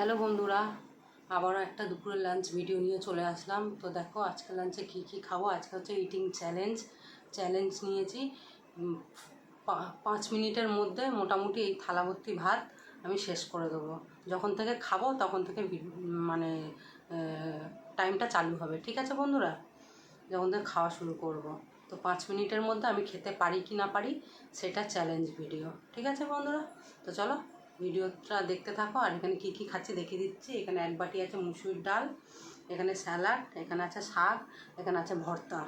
Hello বন্ধুরা, আবারও একটা দুপুরের লাঞ্চ ভিডিও নিয়ে চলে আসলাম। তো দেখো আজকে লাঞ্চে কী কী খাবো। আজকে হচ্ছে ইটিং চ্যালেঞ্জ নিয়েছি। 5 মিনিটের মধ্যে মোটামুটি এই থালা ভর্তি ভাত আমি শেষ করে দেবো। যখন থেকে খাবো তখন থেকে মানে টাইমটা চালু হবে, ঠিক আছে বন্ধুরা? যখন থেকে খাওয়া শুরু করব, তো 5 মিনিটের মধ্যে আমি খেতে পারি কি না পারি সেটা চ্যালেঞ্জ ভিডিও, ঠিক আছে বন্ধুরা? তো চলো ভিডিওটা দেখতে থাকো। আর এখানে কী কী খাচ্ছি দেখিয়ে দিচ্ছি। এখানে 1 বাটি আছে মুসুরির ডাল, এখানে স্যালাড, এখানে আছে শাক, এখানে আছে ভর্তা,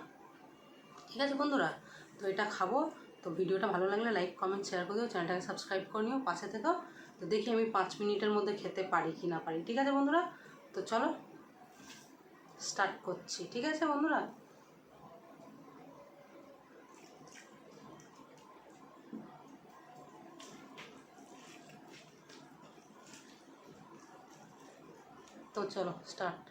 ঠিক আছে বন্ধুরা? তো এটা খাবো। তো ভিডিওটা ভালো লাগলে লাইক কমেন্ট শেয়ার করে দিও, চ্যানেলটাকে সাবস্ক্রাইব করে নিও, পাশে থেকেও। তো দেখি আমি 5 মিনিটের মধ্যে খেতে পারি কি না পারি, ঠিক আছে বন্ধুরা? তো চলো স্টার্ট করছি, ঠিক আছে বন্ধুরা? তো চলো স্টার্ট।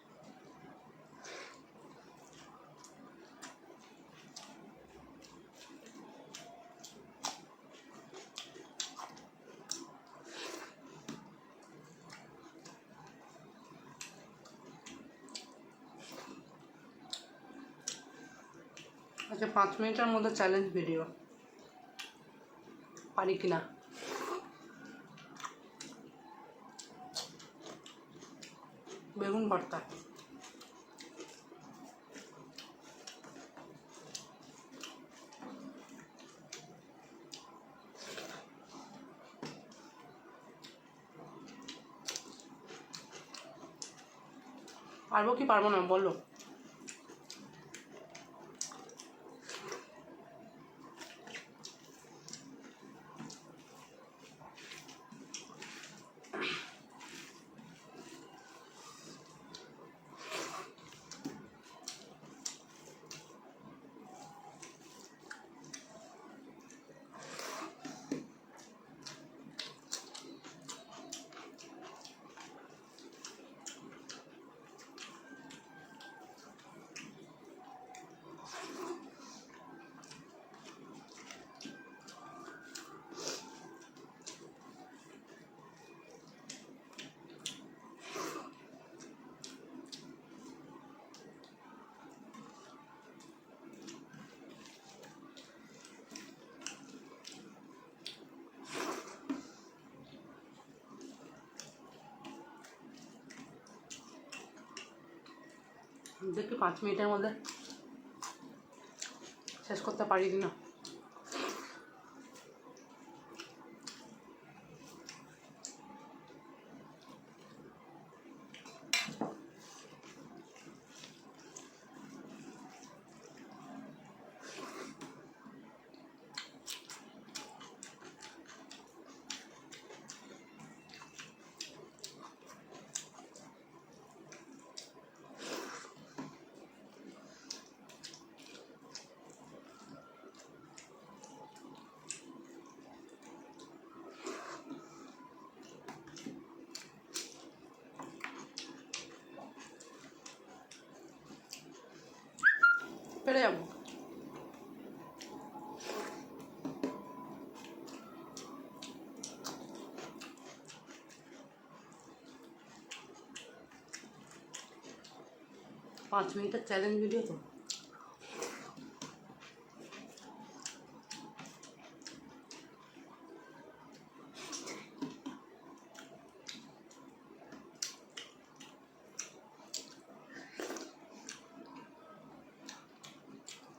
আচ্ছা, 5 মিনিটের মধ্যে চ্যালেঞ্জ ভিডিও, পারি কি না। বেগুন ভর্তা, পারবো কি পারবো না বলো? দেখি 5 মিনিটের মধ্যে শেষ করতে পারি কি না। পেরে যাবো। পাঁচ মিনিটের চ্যালেঞ্জ ভিডিও তো।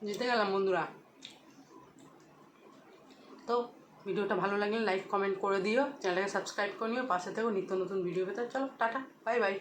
জিতে গেলাম বন্ধুরা। তো ভিডিওটা ভালো লাগলে লাইক কমেন্ট করে দিও, চ্যানেলটাকে সাবস্ক্রাইব করে নিও, পাশে থেকেও নিত্য নতুন ভিডিও পেতে। চলো টাটা, বাই বাই।